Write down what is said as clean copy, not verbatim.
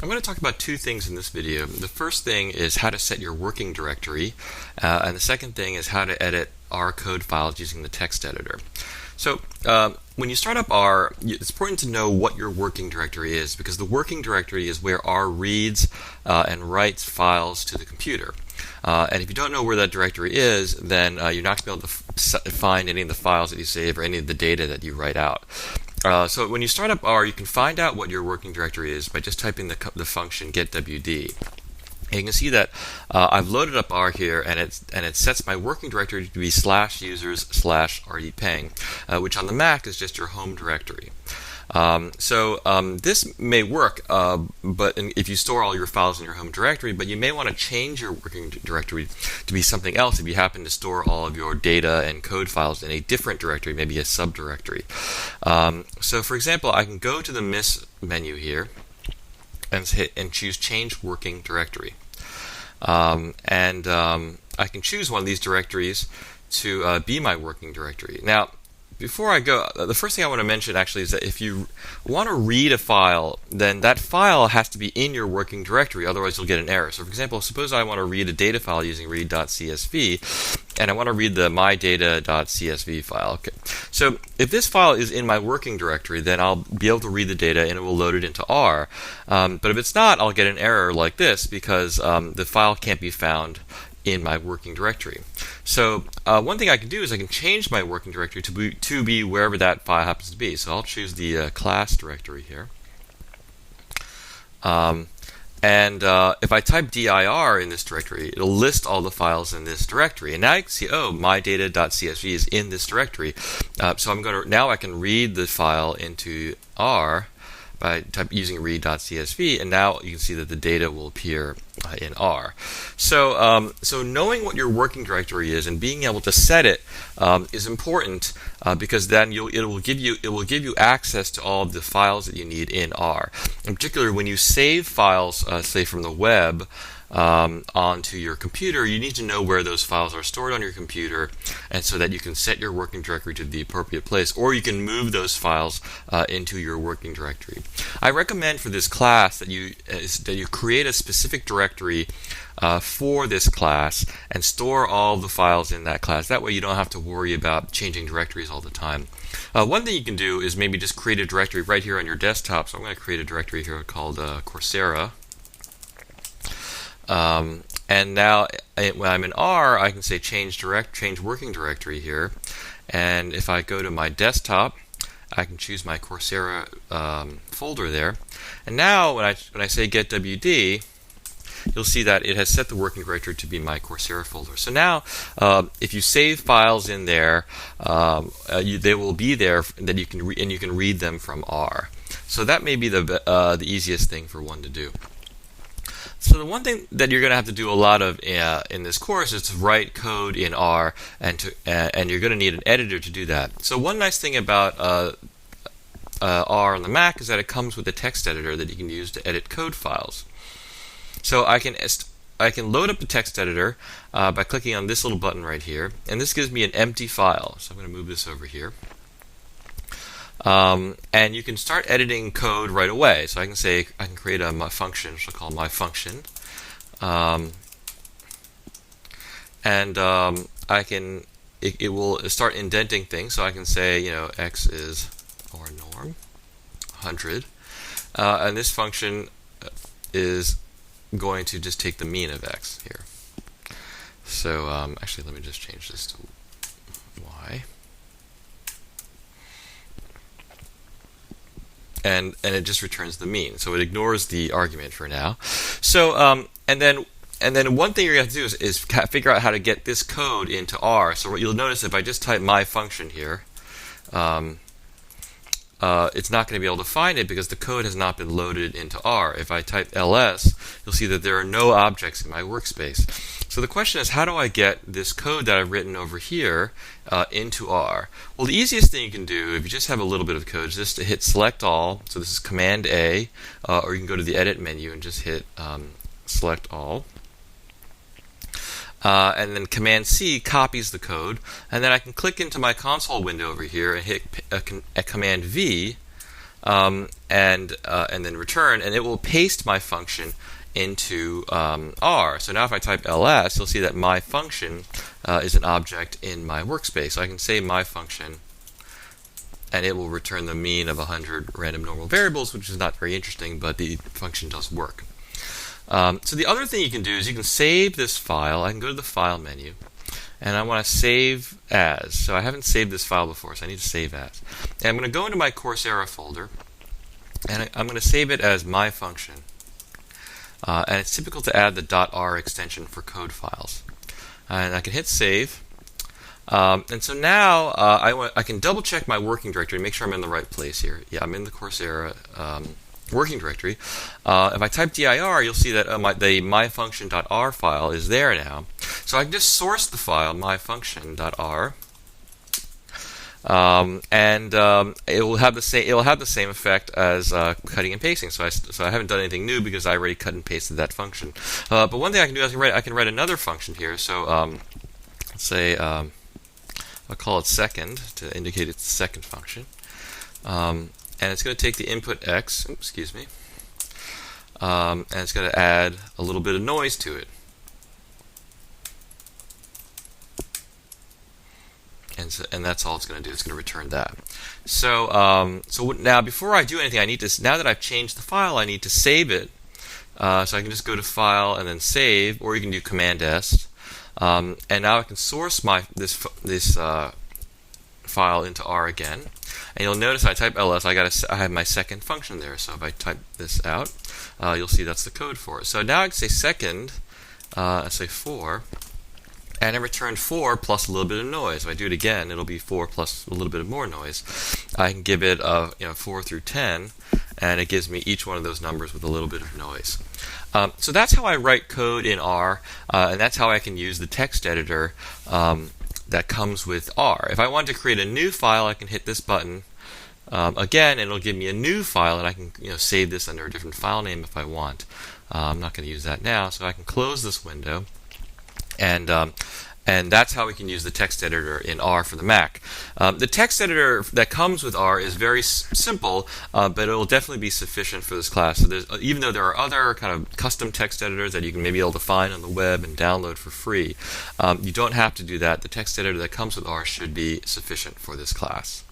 I'm going to talk about two things in this video. The first thing is how to set your working directory, and the second thing is how to edit R code files using the text editor. So when you start up R, it's important to know what your working directory is, because the working directory is where R reads and writes files to the computer. And if you don't know where that directory is, then you're not going to be able to find any of the files that you save or any of the data that you write out. So when you start up R, you can find out what your working directory is by just typing the function getwd. And you can see that I've loaded up R here, and it sets my working directory to be /users/rdpeng, which on the Mac is just your home directory. This may work, but if you store all your files in your home directory, but you may want to change your working directory to be something else if you happen to store all of your data and code files in a different directory, maybe a subdirectory. So for example, I can go to the Miss menu here and choose Change Working Directory. I can choose one of these directories to be my working directory. Now, before I go, the first thing I want to mention actually is that if you want to read a file, then that file has to be in your working directory, otherwise you'll get an error. So for example, suppose I want to read a data file using read.csv, and I want to read the mydata.csv file. Okay. So if this file is in my working directory, then I'll be able to read the data and it will load it into R. But if it's not, I'll get an error like this because the file can't be found in my working directory. So one thing I can do is I can change my working directory to be wherever that file happens to be. So I'll choose the class directory here. If I type dir in this directory, it'll list all the files in this directory. And now you can see, oh, mydata.csv is in this directory. So now I can read the file into R by using read.csv, and now you can see that the data will appear in R. So knowing what your working directory is and being able to set it is important because then it will give you access to all of the files that you need in R. In particular, when you save files, say from the web, onto your computer, you need to know where those files are stored on your computer, and so that you can set your working directory to the appropriate place, or you can move those files into your working directory. I recommend for this class that you create a specific directory for this class and store all the files in that class. That way you don't have to worry about changing directories all the time. One thing you can do is maybe just create a directory right here on your desktop. So I'm going to create a directory here called Coursera. And now when I'm in R, I can say change working directory here, and if I go to my desktop, I can choose my Coursera folder there. And now when I say getwd, you'll see that it has set the working directory to be my Coursera folder. So now, if you save files in there, they will be there that you can and you can read them from R. So that may be the easiest thing for one to do. So the one thing that you're going to have to do a lot of in this course is to write code in R, and you're going to need an editor to do that. So one nice thing about R on the Mac is that it comes with a text editor that you can use to edit code files. So I can load up the text editor by clicking on this little button right here, and this gives me an empty file. So I'm going to move this over here. And you can start editing code right away. So I can create a function, which I'll call my function, it will start indenting things. So I can say, x is our norm, 100, and this function is going to just take the mean of x here. So actually, let me just change this to y. And it just returns the mean, so it ignores the argument for now. So and then one thing you're going to have to do is figure out how to get this code into R. So what you'll notice, if I just type my function here, it's not going to be able to find it because the code has not been loaded into R. If I type ls, you'll see that there are no objects in my workspace. So the question is, how do I get this code that I've written over here into R? Well, the easiest thing you can do, if you just have a little bit of code, is just to hit select all. So this is Command A, or you can go to the edit menu and just hit select all. And then Command C copies the code, and then I can click into my console window over here and hit Command V and then return, and it will paste my function into R. So now if I type ls, you'll see that my function is an object in my workspace. So I can say my function, and it will return the mean of 100 random normal variables, which is not very interesting, but the function does work. So the other thing you can do is you can save this file. I can go to the File menu, and I want to save as. So I haven't saved this file before, so I need to save as. And I'm going to go into my Coursera folder, and I'm going to save it as my function. And it's typical to add the .r extension for code files. And I can hit save. And so now I can double check my working directory and make sure I'm in the right place here. Yeah, I'm in the Coursera working directory. If I type dir, you'll see that the myfunction.r file is there now. So I can just source the file myfunction.r. It will have the same effect as cutting and pasting. So I haven't done anything new because I already cut and pasted that function. But one thing I can do is I can write another function here. So let's say I'll call it second to indicate it's the second function, and it's going to take the input x. And it's going to add a little bit of noise to it. And that's all it's going to do. It's going to return that. So now before I do anything, now that I've changed the file, I need to save it. So I can just go to File and then Save, or you can do Command S. And now I can source this file into R again. And you'll notice I type ls. I have my second function there. So if I type this out, you'll see that's the code for it. So now I can say second. I say 4. And I returned 4 plus a little bit of noise. If I do it again, it'll be 4 plus a little bit of more noise. I can give it 4 through 10, and it gives me each one of those numbers with a little bit of noise. So that's how I write code in R, and that's how I can use the text editor that comes with R. If I want to create a new file, I can hit this button again, and it'll give me a new file, and I can save this under a different file name if I want. I'm not going to use that now, so I can close this window. And that's how we can use the text editor in R for the Mac. The text editor that comes with R is very simple, but it will definitely be sufficient for this class. So even though there are other kind of custom text editors that you can maybe be able to find on the web and download for free, you don't have to do that. The text editor that comes with R should be sufficient for this class.